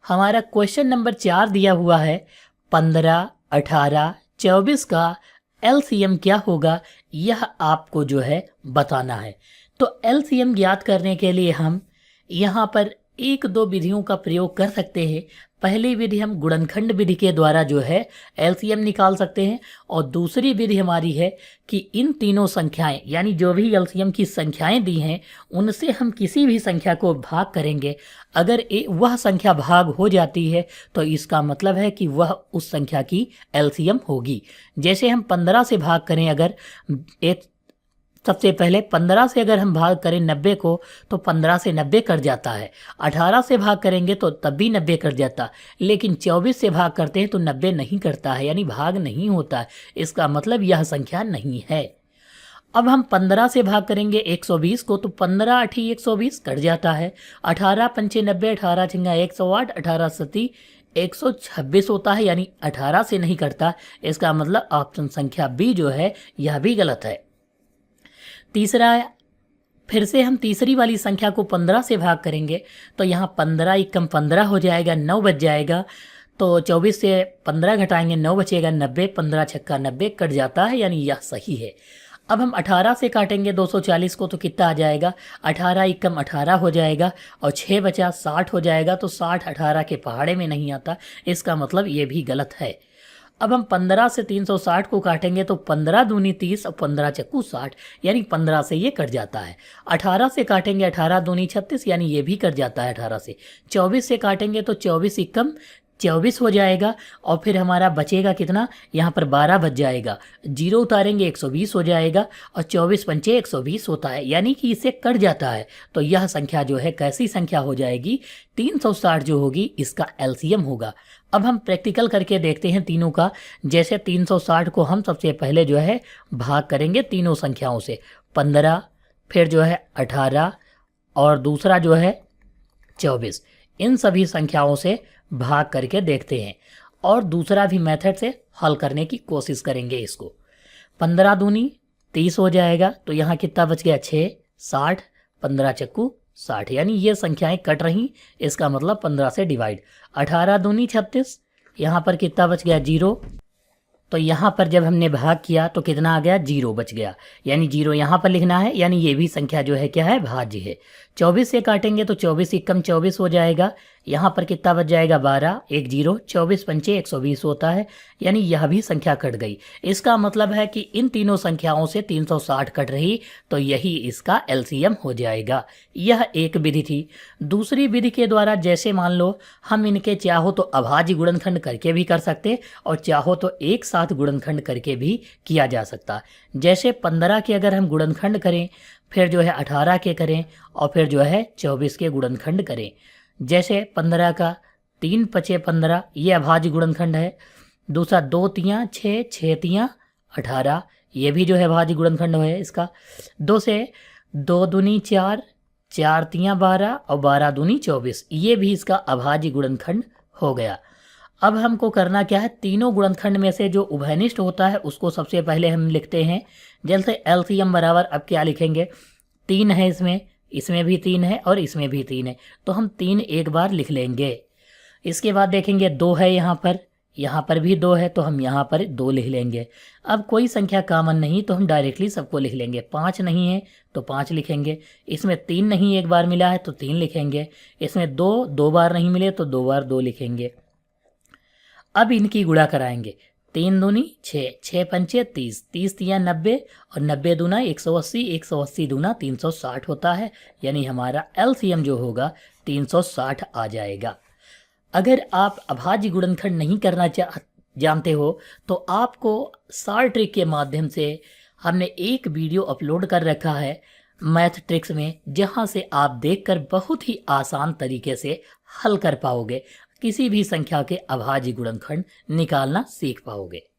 हमारा question number 4 दिया हुआ है 15, 18, 24 का एलसीएम क्या होगा, यह आपको जो है बताना है। तो एलसीएम ज्ञात करने के लिए हम यहाँ पर एक दो विधियों का प्रयोग कर सकते हैं। पहली विधि हम गुणनखंड विधि के द्वारा जो है एलसीएम निकाल सकते हैं, और दूसरी विधि हमारी है कि इन तीनों संख्याएं यानी जो भी एलसीएम की संख्याएं दी हैं उनसे हम किसी भी संख्या को भाग करेंगे। अगर वह संख्या भाग हो जाती है तो इसका मतलब है कि वह उस संख्या की एलसीएम होगी। जैसे हम 15 से भाग करें, अगर एक सबसे पहले 15 से अगर हम भाग करें 90 को तो 15 से 90 कट जाता है। 18 से भाग करेंगे तो तब भी 90 कट जाता, लेकिन 24 से भाग करते हैं तो 90 नहीं करता है, यानी भाग नहीं होता है। इसका मतलब यह संख्या नहीं है। अब हम 15 से भाग करेंगे 120 को तो 15 8 120 कट जाता है। 18 पंचे 90, 18 छिंगा 108, 18 सती 126 होता है, यानी 18 से नहीं कटता। इसका मतलब ऑप्शन संख्या बी जो है यह भी गलत है। तीसरा, फिर से हम तीसरी वाली संख्या को 15 से भाग करेंगे तो यहाँ 15 एकम 15 हो जाएगा, 9 बच जाएगा। तो 24 से 15 घटाएंगे, 9 बचेगा 90, 15 छक्का 90 कट जाता है, यानी यह सही है। अब हम 18 से काटेंगे 240 को तो कितना आ जाएगा, 18 एकम 18 हो जाएगा, और 6 बचा 60 हो जाएगा। तो 60 18 के पहाड़े में नहीं आता, इसका मतलब ये भी गलत है। अब हम 15 से 360 को काटेंगे तो 15 दूनी 30 और 15 चक्कू 60, यानी 15 से ये कट जाता है। 18 से काटेंगे 18 दूनी 36, यानी ये भी कट जाता है 18 से। 24 से काटेंगे तो 24 एकम 24 हो जाएगा, और फिर हमारा बचेगा कितना, यहाँ पर 12 बच जाएगा। जीरो उतारेंगे 120 हो जाएगा, और 24 पंचे 120 होता है, यानी कि इसे कट जाता है। तो यह संख्या जो है कैसी संख्या हो जाएगी, 360 जो होगी इसका एलसीएम होगा। अब हम प्रैक्टिकल करके देखते हैं तीनों का। जैसे 360 को हम सबसे पहले जो है भाग करेंगे तीनों संख्याओं से, 15, फिर जो है 18, और दूसरा जो है 24। इन सभी संख्याओं से भाग करके देखते हैं, और दूसरा भी मेथड से हल करने की कोशिश करेंगे इसको। 15 दूनी 30 हो जाएगा, तो यहाँ कितना बच गया 6, 60, 15 चक्कू 60, यानी ये संख्याएं कट रही, इसका मतलब 15 से डिवाइड। 18 दूनी 36, यहाँ पर कितना बच गया 0, तो यहाँ पर जब हमने भाग किया तो कितना आ गया 0 बच गया, यानी 0 यहाँ पर लिखना है, यानी ये भी संख्या जो है क्या है, भाज्य है। 24 से काटेंगे तो 24 एकम 24 हो जाएगा, यहाँ पर कितना बच जाएगा 12, 1 0, 24 पंचे 120 होता है, यानी यह भी संख्या कट गई। इसका मतलब है कि इन तीनों संख्याओं से 360 कट रही, तो यही इसका एलसीएम हो जाएगा। यह एक विधि थी। दूसरी विधि के द्वारा जैसे मान लो हम इनके चाहो तो अभाज्य गुणनखंड करके भी कर सकते, और चाहो तो एक साथ गुणनखंड करके भी किया जा सकता। जैसे 15 के अगर हम गुणनखंड करें, फिर जो है 18 के करें, और फिर जो है 24 के गुणनखंड करें। जैसे 15 का 3 पचे 15, ये अभाज्य गुणनखंड है। दूसरा 2 तियाँ 6, 6 तियाँ 18, ये भी जो है अभाज्य गुणनखंड है इसका। 2 से 2 दूनी 4, 4 तियाँ 12, और 12 दूनी 24, ये भी इसका अभाज्य गुणनखंड हो गया। अब हमको करना क्या है, तीनों गुणनखंड में से जो उभयनिष्ठ होता है उसको सबसे पहले हम लिखते हैं। जैसे एलसीएम बराबर, अब क्या लिखेंगे, 3 है इसमें भी 3 है, और इसमें भी 3 है, तो हम 3 एक बार लिख लेंगे। इसके बाद देखेंगे 2 है यहाँ पर भी 2 है, तो हम यहाँ पर 2 लिख लेंगे। अब कोई संख्या कॉमन नहीं तो हम डायरेक्टली सबको लिख लेंगे। 5 नहीं है तो 5 लिखेंगे। इसमें 3 नहीं एक बार मिला है तो 3 लिखेंगे। इसमें 2 बार नहीं मिले तो 2 बार 2 लिखेंगे। अब इनकी गुणा कराएंगे, 3 दूनी 6, 6 पंचे 30, 30 तियाँ 90, और 90 दूना 180, 180 दूना 360 होता है, यानी हमारा एलसीएम जो होगा 360 आ जाएगा। अगर आप अभाज्य गुणनखंड नहीं करना जानते हो तो आपको सार ट्रिक के माध्यम से हमने एक वीडियो अपलोड कर रखा है मैथ ट्रिक्स में, जहां से आप देखकर बहुत ही आसान तरीके से हल कर पाओगे, किसी भी संख्या के अभाज्य गुणनखंड निकालना सीख पाओगे।